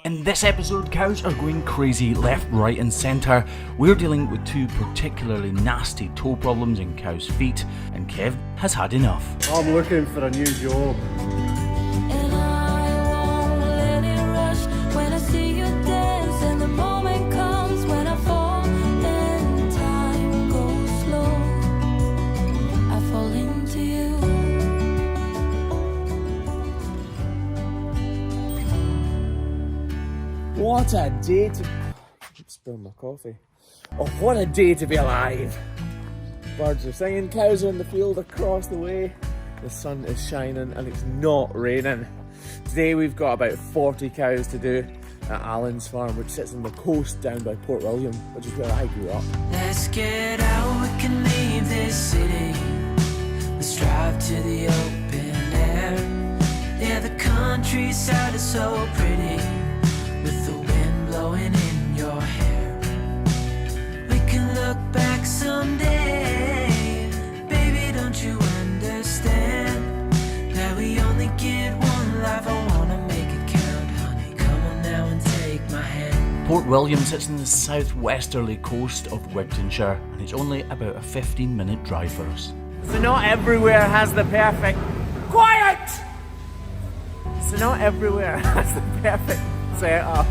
In this episode, cows are going crazy left, right and centre. We're dealing with two particularly nasty toe problems in cows' feet, and Kev has had enough. I'm looking for a new job. And I won't let it rush when I see you dance, and the moment comes when I fall and time goes slow. I fall into you. What a day to... I keep spilling my coffee. Oh, what a day to be alive. Birds are singing, cows are in the field across the way. The sun is shining and it's not raining. Today we've got about 40 cows to do at Alan's farm, which sits on the coast down by Port William, which is where I grew up. Let's get out, we can leave this city. Let's drive to the open air. Yeah, the countryside is so pretty, with the wind blowing in your hair. We can look back someday. Baby, don't you understand that we only get one life? I wanna make it count, honey. Come on now and take my hand. Port William sits on the southwesterly coast of Wigtonshire, and it's only about a 15-minute drive for us. So not everywhere has the perfect... Quiet! So not everywhere has the perfect setup.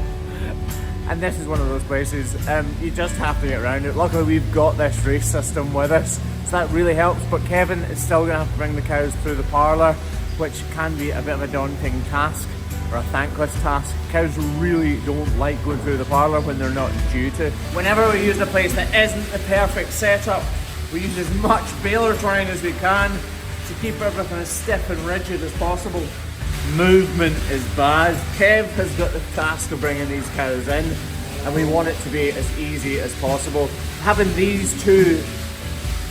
And this is one of those places, you just have to get around it. Luckily we've got this race system with us, so that really helps, but Kevin is still going to have to bring the cows through the parlour, which can be a bit of a daunting task, or a thankless task. Cows really don't like going through the parlour when they're not due to. Whenever we use a place that isn't the perfect setup, we use as much baler twine as we can to keep everything as stiff and rigid as possible. Movement is bad. Kev has got the task of bringing these cows in, and we want it to be as easy as possible. Having these two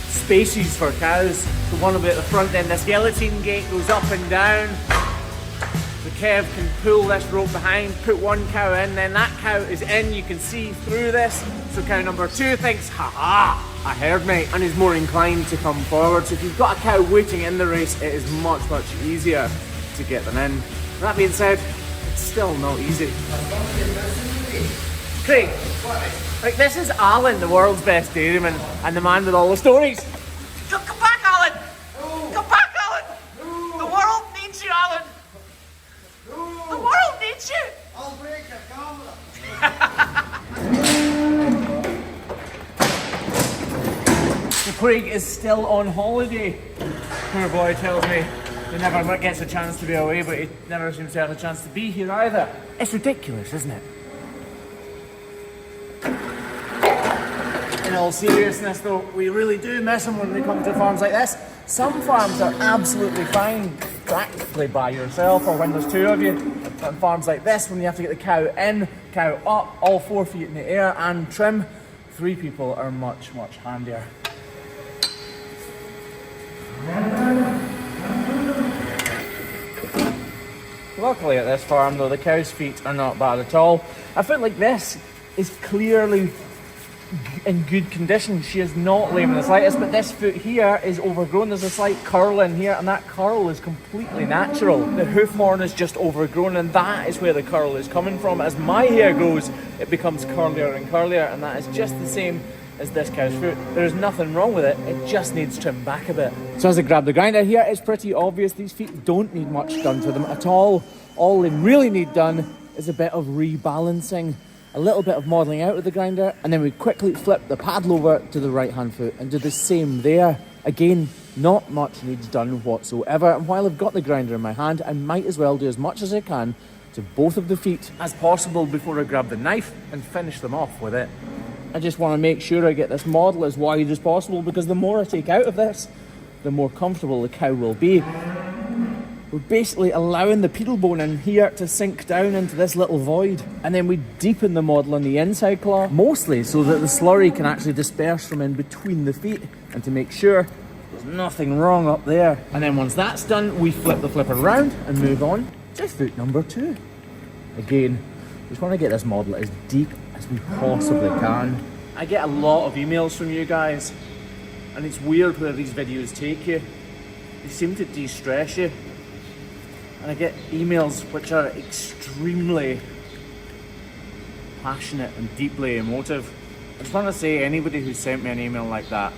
spaces for cows, the one will be at the front end, this guillotine gate goes up and down. So Kev can pull this rope behind, put one cow in, then that cow is in, you can see through this. So cow number 2 thinks, ha, I heard me, and is more inclined to come forward. So if you've got a cow waiting in the race, it is much easier to get them in. That being said, it's still not easy. Craig, like, this is Alan, the world's best dairyman, and the man with all the stories. Come back, Alan! No. Come back, Alan! No. The world needs you, Alan! No. The world needs you! I'll break your camera! So Craig is still on holiday. Poor boy tells me he never gets a chance to be away, but he never seems to have a chance to be here either. It's ridiculous, isn't it? In all seriousness though, we really do miss them when they come to farms like this. Some farms are absolutely fine, practically by yourself, or when there's 2 of you. But farms like this, when you have to get the cow in, cow up, all 4 feet in the air and trim, 3 people are much handier. Luckily at this farm though, the cow's feet are not bad at all. A foot like this is clearly in good condition. She is not lame in the slightest, but this foot here is overgrown. There's a slight curl in here, and that curl is completely natural. The hoof horn is just overgrown, and that is where the curl is coming from. As my hair grows, it becomes curlier and curlier, and that is just the same as this cow's foot. There's nothing wrong with it, it just needs trimmed back a bit. So as I grab the grinder here, it's pretty obvious these feet don't need much done to them at all. All they really need done is a bit of rebalancing, a little bit of modelling out of the grinder, and then we quickly flip the paddle over to the right hand foot and do the same there. Again, not much needs done whatsoever, and while I've got the grinder in my hand, I might as well do as much as I can to both of the feet as possible before I grab the knife and finish them off with it. I just want to make sure I get this model as wide as possible, because the more I take out of this, the more comfortable the cow will be. We're basically allowing the pedal bone in here to sink down into this little void, and then we deepen the model on the inside claw, mostly so that the slurry can actually disperse from in between the feet, and to make sure there's nothing wrong up there. And then once that's done, we flip the flipper around and move on to foot number 2. Again, just want to get this model as deep as we possibly can. I get a lot of emails from you guys, and it's weird where these videos take you. They seem to de-stress you. And I get emails which are extremely passionate and deeply emotive. I just want to say, anybody who sent me an email like that,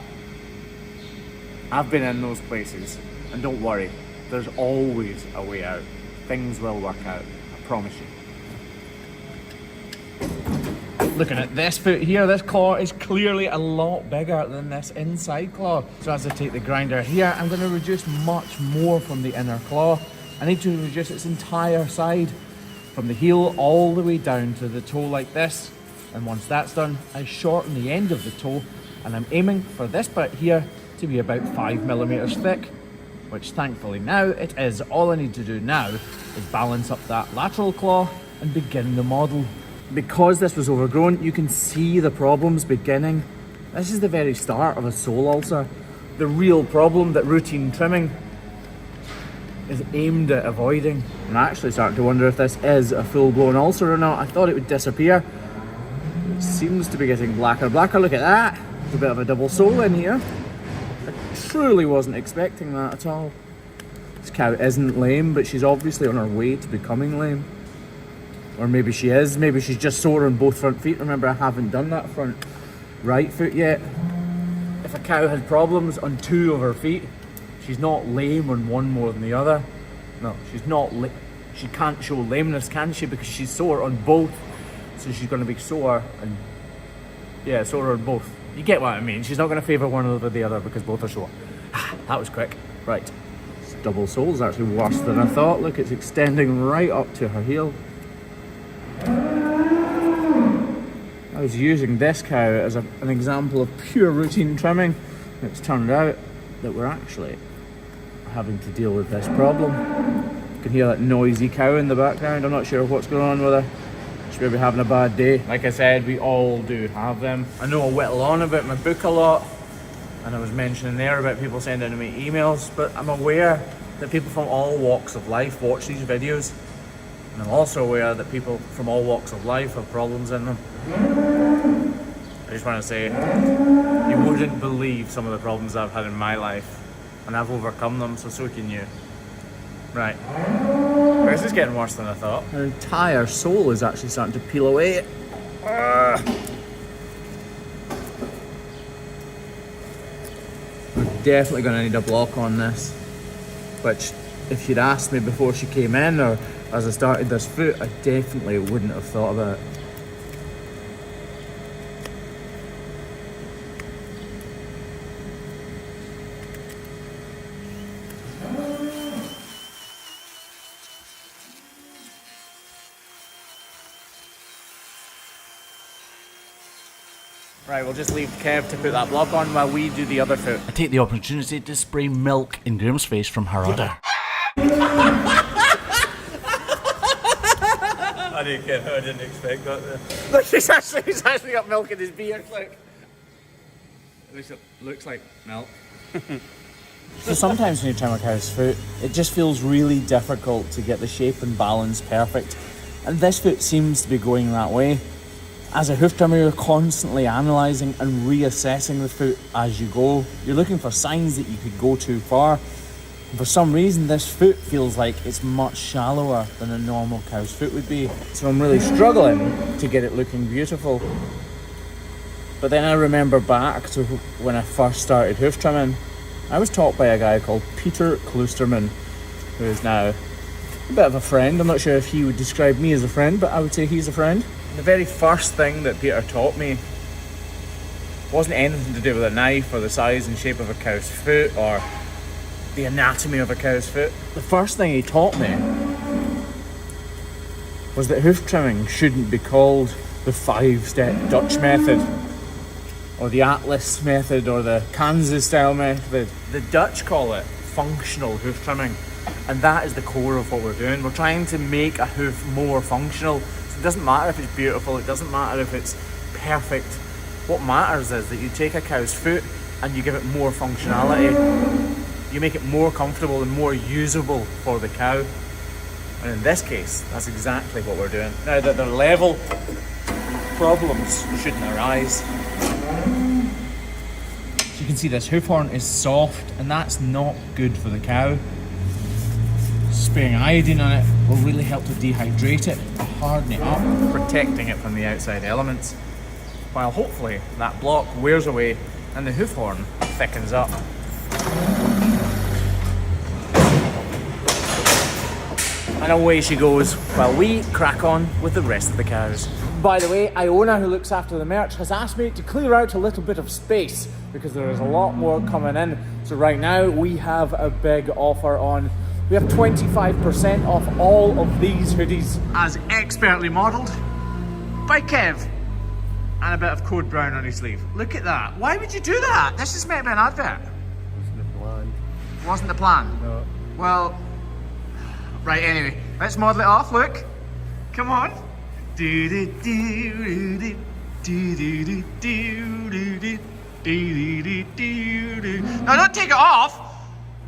I've been in those places, and don't worry, there's always a way out. Things will work out, I promise you. Looking at this foot here, this claw is clearly a lot bigger than this inside claw. So as I take the grinder here, I'm going to reduce much more from the inner claw. I need to reduce its entire side, from the heel all the way down to the toe like this. And once that's done, I shorten the end of the toe, and I'm aiming for this bit here to be about 5mm thick, which thankfully now it is. All I need to do now is balance up that lateral claw and begin the model. Because this was overgrown, you can see the problems beginning. This is the very start of a sole ulcer. The real problem that routine trimming is aimed at avoiding. I'm actually starting to wonder if this is a full-blown ulcer or not. I thought it would disappear. It seems to be getting blacker and blacker. Look at that. There's a bit of a double sole in here. I truly wasn't expecting that at all. This cow isn't lame, but she's obviously on her way to becoming lame. Or maybe she is. Maybe she's just sore on both front feet. Remember, I haven't done that front right foot yet. If a cow had problems on 2 of her feet, she's not lame on one more than the other. No, she's not. She can't show lameness, can she? Because she's sore on both. So she's going to be sore and sore on both. You get what I mean? She's not going to favour one over the other because both are sore. That was quick. Right. This double sole is actually worse than I thought. Look, it's extending right up to her heel. I was using this cow as an example of pure routine trimming. It's turned out that we're actually having to deal with this problem. You can hear that noisy cow in the background. I'm not sure what's going on with her. She's maybe having a bad day. Like I said, we all do have them. I know I whittle on about my book a lot, and I was mentioning there about people sending me emails, but I'm aware that people from all walks of life watch these videos. And I'm also aware that people from all walks of life have problems in them. I just want to say, you wouldn't believe some of the problems I've had in my life, and I've overcome them, so can you. Right. This is getting worse than I thought. Her entire sole is actually starting to peel away. We're definitely going to need a block on this, which, if she'd asked me before she came in, or as I started this foot, I definitely wouldn't have thought about it. Right, we'll just leave Kev to put that block on while we do the other foot. I take the opportunity to spray milk in Graham's face from her udder. I didn't expect that there. Look, he's actually got milk in his beard, look. At least it looks like milk. So sometimes when you trim a cow's foot, it just feels really difficult to get the shape and balance perfect. And this foot seems to be going that way. As a hoof trimmer, you're constantly analysing and reassessing the foot as you go. You're looking for signs that you could go too far. And for some reason, this foot feels like it's much shallower than a normal cow's foot would be. So I'm really struggling to get it looking beautiful. But then I remember back to when I first started hoof trimming. I was taught by a guy called Peter Kloosterman, who is now a bit of a friend. I'm not sure if he would describe me as a friend, but I would say he's a friend. The very first thing that Peter taught me wasn't anything to do with a knife or the size and shape of a cow's foot or the anatomy of a cow's foot. The first thing he taught me was that hoof trimming shouldn't be called the 5-step Dutch method or the Atlas method or the Kansas style method. The Dutch call it functional hoof trimming, and that is the core of what we're doing. We're trying to make a hoof more functional. It doesn't matter if it's beautiful, it doesn't matter if it's perfect. What matters is that you take a cow's foot and you give it more functionality. You make it more comfortable and more usable for the cow. And in this case, that's exactly what we're doing. Now that they're level, problems shouldn't arise. So you can see this hoof horn is soft, and that's not good for the cow. spraying iodine on it will really help to dehydrate it, to harden it up, protecting it from the outside elements, while hopefully that block wears away and the hoof horn thickens up. And away she goes while we crack on with the rest of the cows. By the way, Iona, who looks after the merch, has asked me to clear out a little bit of space because there is a lot more coming in. So right now we have a big offer on. We have 25% off all of these hoodies, as expertly modelled by Kev. And a bit of code brown on his sleeve. Look at that. Why would you do that? This is meant to be an advert. Wasn't the plan. Wasn't the plan? No. Well, right, anyway. Let's model it off, look. Come on. Do do do do do do do do do do do do. No, don't take it off.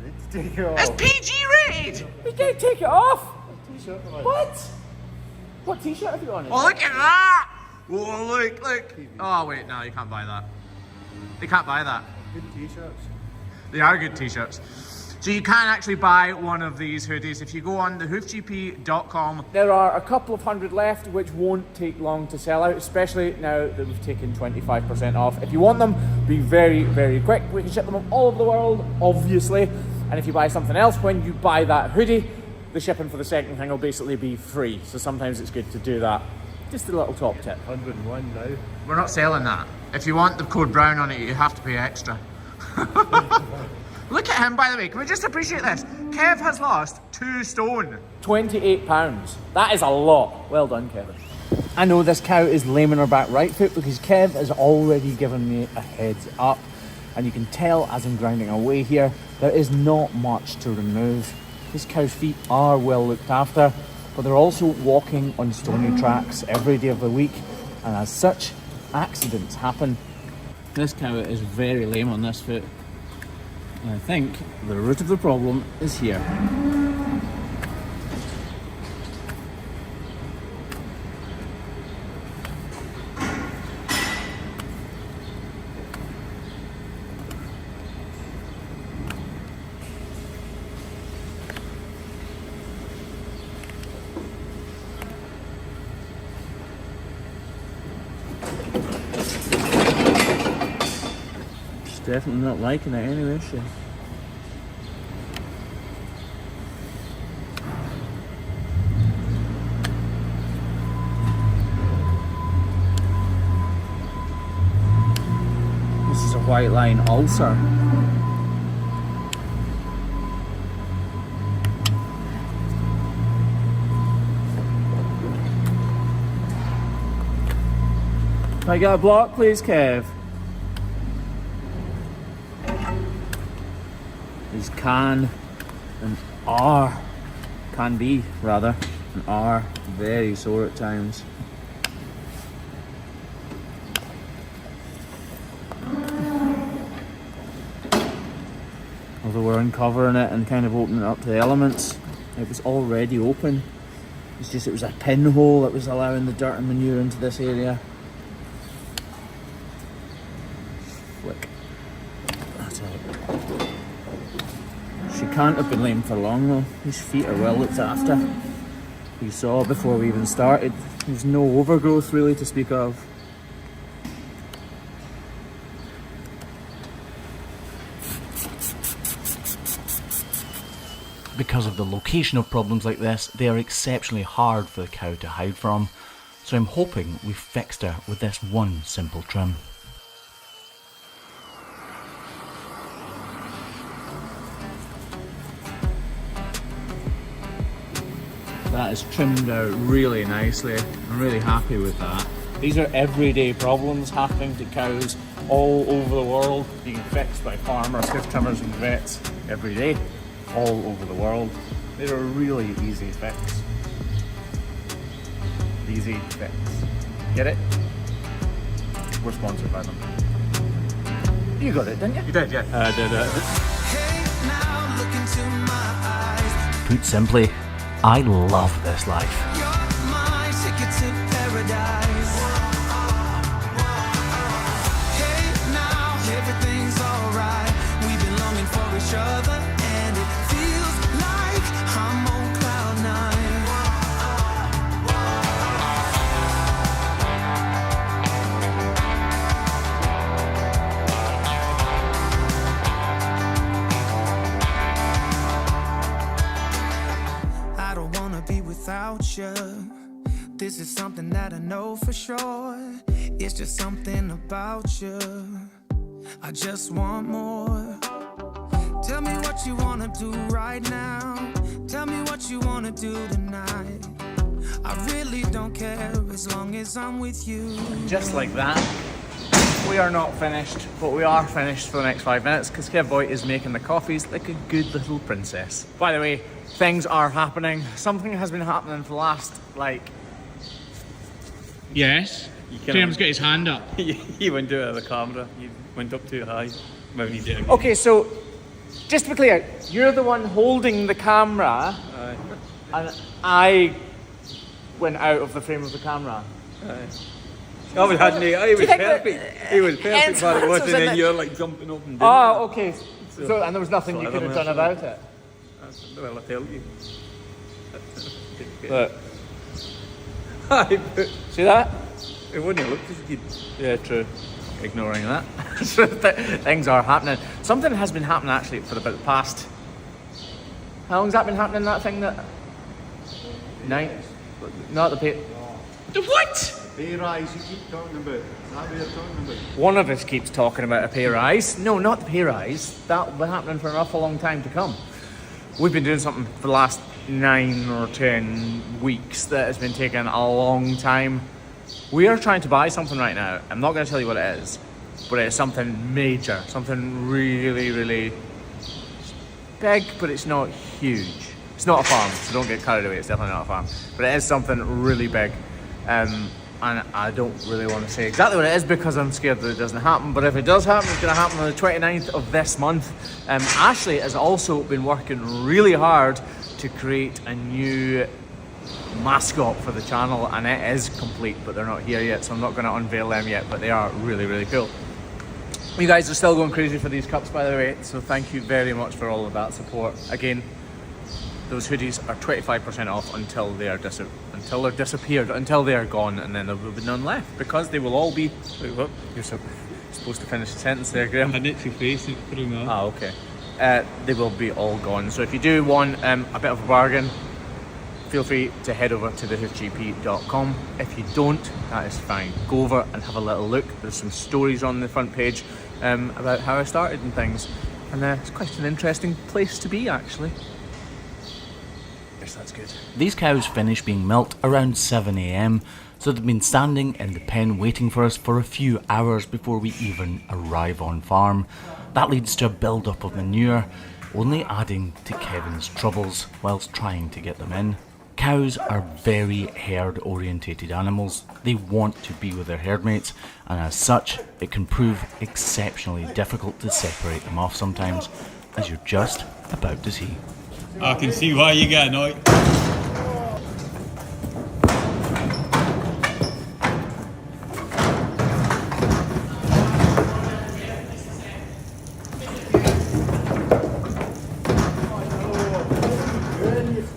Let's take it off. It's PG rated. You can't take it off. T-shirt on. What? What t-shirt have you on? Oh, look at that! Oh, look. Oh, wait, no, you can't buy that. You can't buy that. Good T-shirts. They are good t-shirts. So you can actually buy one of these hoodies if you go on the hoofgp.com. There are a couple of hundred left, which won't take long to sell out, especially now that we've taken 25% off. If you want them, be very, very quick. We can ship them all over the world, obviously. And if you buy something else, when you buy that hoodie, the shipping for the second thing will basically be free. So sometimes it's good to do that. Just a little top tip. 101 now. We're not selling that. If you want the code brown on it, you have to pay extra. Look at him, by the way. Can we just appreciate this? Kev has lost 2 stone. £28. That is a lot. Well done, Kevin. I know this cow is lame in her back right foot because Kev has already given me a heads up. And you can tell as I'm grinding away here, there is not much to remove. This cow's feet are well looked after, but they're also walking on stony tracks every day of the week. And as such, accidents happen. This cow is very lame on this foot. And I think the root of the problem is here. Definitely not liking it anyway, is she? This is a white line ulcer. Can I get a block, please, Kev? These can be rather, and are very sore at times. Although we're uncovering it and kind of opening it up to the elements, it was already open. It's just it was a pinhole that was allowing the dirt and manure into this area. Flick. That's it. She can't have been lame for long though. His feet are well looked after. You saw before we even started, there's no overgrowth really to speak of. Because of the location of problems like this, they are exceptionally hard for the cow to hide from. So I'm hoping we've fixed her with this one simple trim. That is trimmed out really nicely. I'm really happy with that. These are everyday problems happening to cows all over the world, being fixed by farmers, hoof trimmers and vets every day, all over the world. They're a really easy fix. Easy fix. Get it? We're sponsored by them. You got it, didn't you? You did, yeah. I did it. Hey, now look into my eyes. Put simply, I love this life. You're my ticket to paradise. Hey, now everything's alright. We've been longing for each other, and it feels like I'm on cloud want you. This is something that I know for sure. It's just something about you. I just want more. Tell me what you wanna do right now. Tell me what you wanna do tonight. I really don't care as long as I'm with you. Just like that. We are not finished, but we are finished for the next 5 minutes because Kev Boy is making the coffees like a good little princess. By the way, things are happening. Something has been happening for the last, like... Yes? Graham's got his hand up. You wouldn't do it with the camera. You went up too high. Maybe you did. Okay, so, just to be clear, you're the one holding the camera, and I went out of the frame of the camera. Oh, he hadn't he? He was think perfect. He was perfect, but it wasn't, and you're like jumping up and down. Oh, okay. So, and there was nothing you could have done about it? Well, I tell you. Look. See that? It wouldn't have looked as good. Yeah, true. Ignoring that. So things are happening. Something has been happening actually for about the past... How long's that been happening, that thing that... 9? Not the pay... The what? Pay rise you keep talking about. Is that what you're talking about? One of us keeps talking about a pay rise. No, not the pay rise. That'll be happening for an awful long time to come. We've been doing something for the last 9 or 10 weeks that has been taking a long time. We are trying to buy something right now. I'm not going to tell you what it is, but it's something major, something really, really big, but it's not huge. It's not a farm, so don't get carried away. It's definitely not a farm, but it is something really big. And I don't really want to say exactly what it is because I'm scared that it doesn't happen. But if it does happen, it's going to happen on the 29th of this month. Ashley has also been working really hard to create a new mascot for the channel, and it is complete, but they're not here yet, so I'm not going to unveil them yet, but they are really, really cool. You guys are still going crazy for these cups, by the way, so thank you very much for all of that support. Again, those hoodies are 25% off until they are disappeared, until they are gone, and then there will be none left because they will all be... Wait, what? You're supposed to finish the sentence there, Graham. I need to face it, putting on. Ah, okay. They will be all gone. So if you do want a bit of a bargain, feel free to head over to thehoofgp.com. If you don't, that is fine. Go over and have a little look. There's some stories on the front page about how I started and things, and it's quite an interesting place to be, actually. Yes, that's good. These cows finished being milked around 7 AM, so they've been standing in the pen waiting for us for a few hours before we even arrive on farm. That leads to a build-up of manure, only adding to Kevin's troubles whilst trying to get them in. Cows are very herd-orientated animals. They want to be with their herdmates, and as such, it can prove exceptionally difficult to separate them off sometimes, as you're just about to see. I can see why you get annoyed.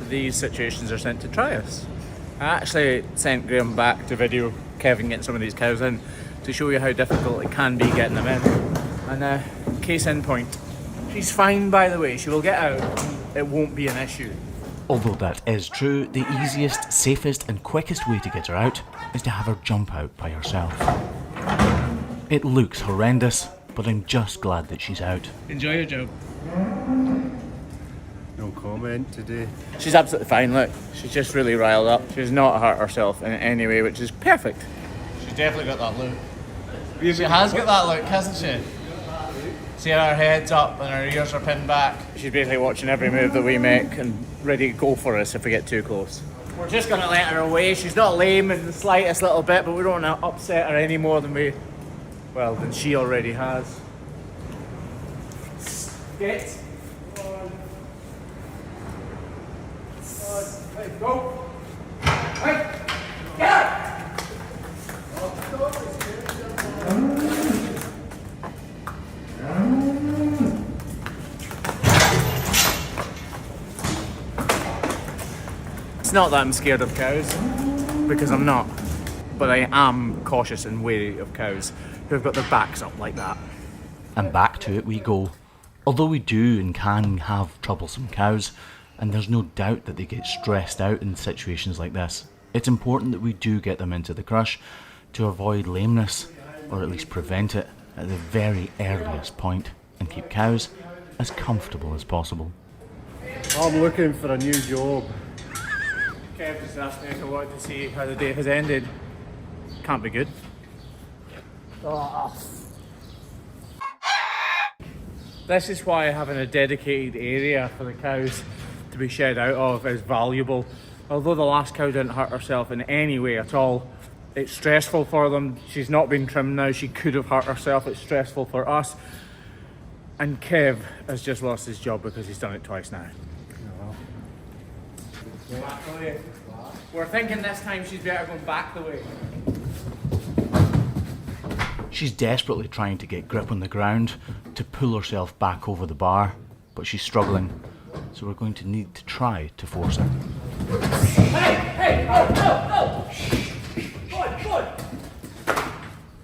These situations are sent to try us. I actually sent Graham back to video Kevin getting some of these cows in to show you how difficult it can be getting them in. And case in point, she's fine, by the way. She will get out. It won't be an issue. Although that is true, the easiest, safest and quickest way to get her out is to have her jump out by herself. It looks horrendous, but I'm just glad that she's out. Enjoy your job. No comment today. She's absolutely fine, look. She's just really riled up. She's not hurt herself in any way, which is perfect. She's definitely got that look. She has got that look, hasn't she? See how her head's up and her ears are pinned back. She's basically watching every move that we make and ready to go for us if we get too close. We're just going to let her away. She's not lame in the slightest little bit, but we don't want to upset her any more than than she already has. Get. Right, go. Right. Get up. It's not that I'm scared of cows, because I'm not, but I am cautious and wary of cows who have got their backs up like that. And back to it we go. Although we do and can have troublesome cows, and there's no doubt that they get stressed out in situations like this. It's important that we do get them into the crush to avoid lameness, or at least prevent it at the very earliest point, and keep cows as comfortable as possible. I'm looking for a new job. Kev just asked me if I wanted to see how the day has ended. Can't be good. Oh. This is why having a dedicated area for the cows to be shed out of is valuable. Although the last cow didn't hurt herself in any way at all, it's stressful for them. She's not been trimmed now, she could have hurt herself. It's stressful for us. And Kev has just lost his job because he's done it twice now. Back the way. We're thinking this time she's better going back the way. She's desperately trying to get grip on the ground to pull herself back over the bar, but she's struggling, so we're going to need to try to force it. Hey! Oh! Good!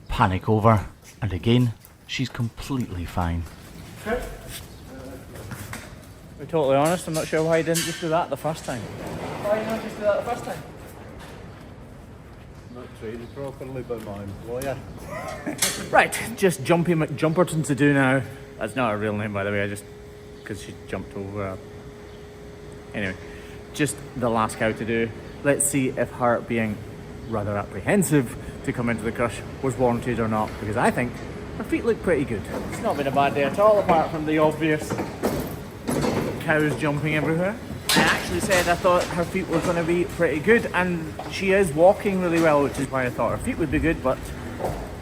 Panic over, and again, she's completely fine. To be totally honest, I'm not sure why he didn't just do that the first time. Why not just do that the first time? Not trained properly by my employer. Right, just Jumpy McJumperton to do now. That's not her real name, by the way, I just... because she jumped over. Anyway, just the last cow to do. Let's see if her being rather apprehensive to come into the crush was warranted or not, because I think her feet look pretty good. It's not been a bad day at all, apart from the obvious cows jumping everywhere. I actually said I thought her feet were going to be pretty good, and she is walking really well, which is why I thought her feet would be good, but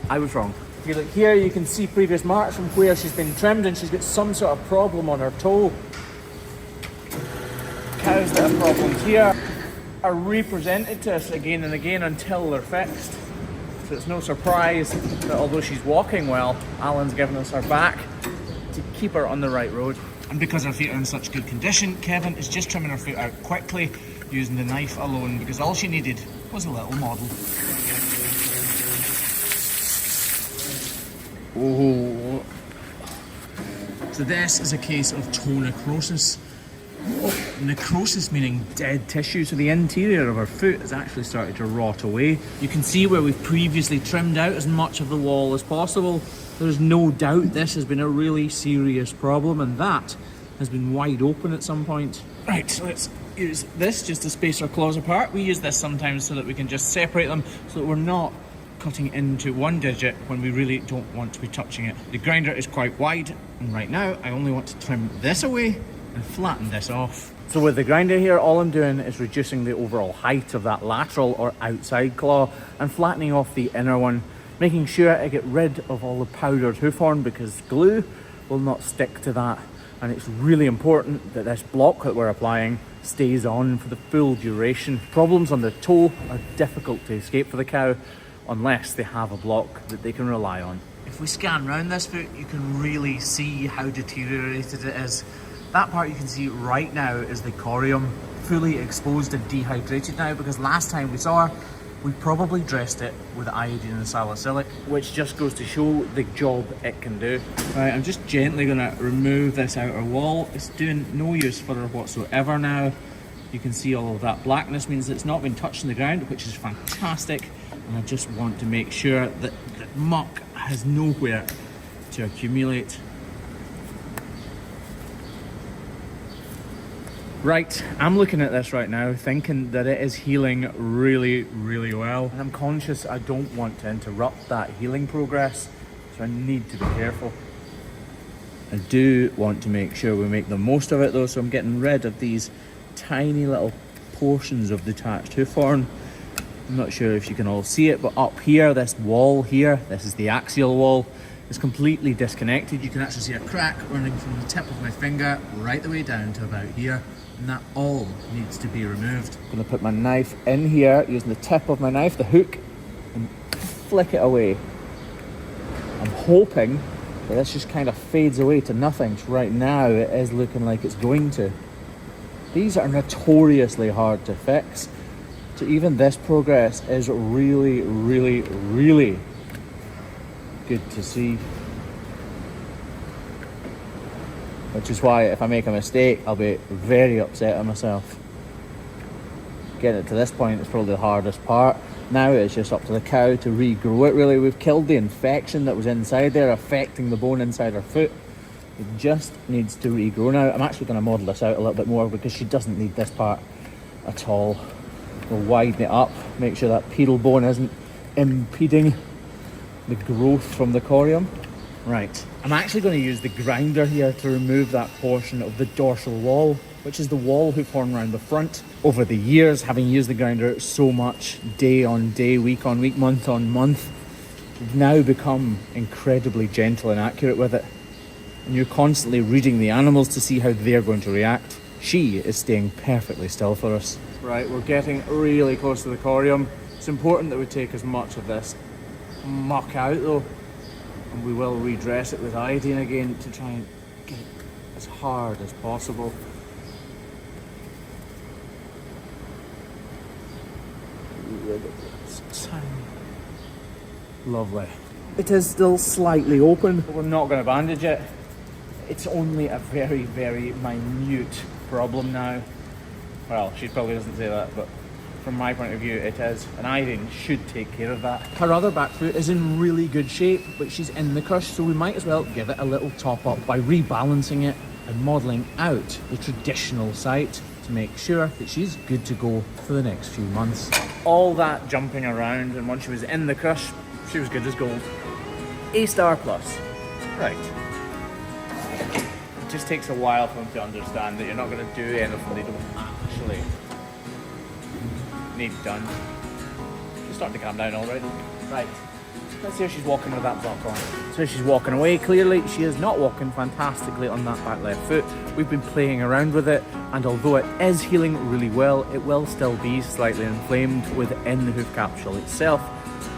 I was wrong. If you look here, you can see previous marks from where she's been trimmed, and she's got some sort of problem on her toe. Cows that have problems here are represented to us again and again until they're fixed. So it's no surprise that although she's walking well, Alan's given us her back to keep her on the right road. And because her feet are in such good condition, Kevin is just trimming her foot out quickly using the knife alone, because all she needed was a little model. Oh. So this is a case of toe necrosis. Necrosis meaning dead tissue, so the interior of her foot has actually started to rot away. You can see where we've previously trimmed out as much of the wall as possible. There's no doubt this has been a really serious problem, and that has been wide open at some point. Right, so let's use this just to space our claws apart. We use this sometimes so that we can just separate them so that we're not cutting into one digit when we really don't want to be touching it. The grinder is quite wide, and right now I only want to trim this away and flatten this off. So with the grinder here, all I'm doing is reducing the overall height of that lateral or outside claw and flattening off the inner one, making sure I get rid of all the powdered hoof horn, because glue will not stick to that. And it's really important that this block that we're applying stays on for the full duration. Problems on the toe are difficult to escape for the cow unless they have a block that they can rely on. If we scan round this foot, you can really see how deteriorated it is. That part you can see right now is the corium, fully exposed and dehydrated now, because last time we saw her, we probably dressed it with iodine and salicylic, which just goes to show the job it can do. Right, I'm just gently going to remove this outer wall. It's doing no use for her whatsoever now. You can see all of that blackness means it's not been touching the ground, which is fantastic. And I just want to make sure that the muck has nowhere to accumulate. Right, I'm looking at this right now thinking that it is healing really, really well. And I'm conscious I don't want to interrupt that healing progress, so I need to be careful. I do want to make sure we make the most of it though, so I'm getting rid of these tiny little portions of detached hoof horn. I'm not sure if you can all see it, but up here, this wall here, this is the axial wall, is completely disconnected. You can actually see a crack running from the tip of my finger right the way down to about here. And that all needs to be removed. I'm going to put my knife in here using the tip of my knife, the hook, and flick it away. I'm hoping that this just kind of fades away to nothing. Right now it is looking like it's going to. These are notoriously hard to fix. So even this progress is really, really, really good to see. which is why if I make a mistake, I'll be very upset at myself. Getting it to this point is probably the hardest part. Now it's just up to the cow to regrow it really. We've killed the infection that was inside there, affecting the bone inside her foot. It just needs to regrow now. I'm actually going to model this out a little bit more because she doesn't need this part at all. We'll widen it up, make sure that pedal bone isn't impeding the growth from the corium. Right, I'm actually going to use the grinder here to remove that portion of the dorsal wall, which is the wall hoof horn around the front. Over the years, having used the grinder so much, day on day, week on week, month on month, we've now become incredibly gentle and accurate with it. And you're constantly reading the animals to see how they're going to react. She is staying perfectly still for us. Right, we're getting really close to the corium. It's important that we take as much of this muck out though. And we will redress it with iodine again to try and get it as hard as possible. Lovely. It is still slightly open, but we're not going to bandage it. It's only a very, very minute problem now. Well, she probably doesn't say that, but from my point of view, it is. And iodine should take care of that. Her other back foot is in really good shape, but she's in the crush, so we might as well give it a little top up by rebalancing it and modelling out the traditional sight to make sure that she's good to go for the next few months. All that jumping around, and once she was in the crush, she was good as gold. A star plus. Right. It just takes a while for them to understand that you're not going to do anything they don't actually need done. She's starting to calm down already. Right. Let's see how she's walking with that block on. So she's walking away. Clearly, she is not walking fantastically on that back left foot. We've been playing around with it, and although it is healing really well, it will still be slightly inflamed within the hoof capsule itself.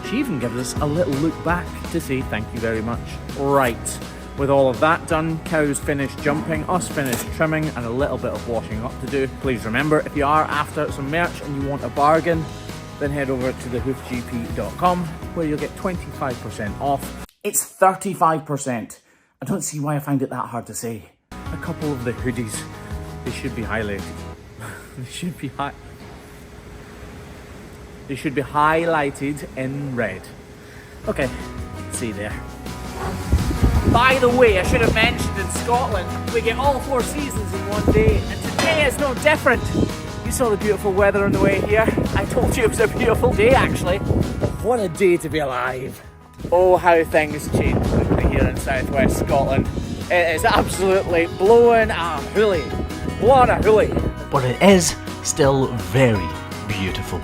She even gives us a little look back to say thank you very much. Right. With all of that done, cows finished jumping, us finished trimming, and a little bit of washing up to do. Please remember, if you are after some merch and you want a bargain, then head over to thehoofgp.com where you'll get 25% off. It's 35%. I don't see why I find it that hard to say. A couple of the hoodies, they should be highlighted. They should be highlighted in red. Okay, see there. By the way, I should have mentioned in Scotland, we get all 4 seasons in one day, and today is no different. You saw the beautiful weather on the way here. I told you it was a beautiful day, actually. What a day to be alive. Oh, how things change quickly here in southwest Scotland. It is absolutely blowing a hoolie. What a hoolie. But it is still very beautiful.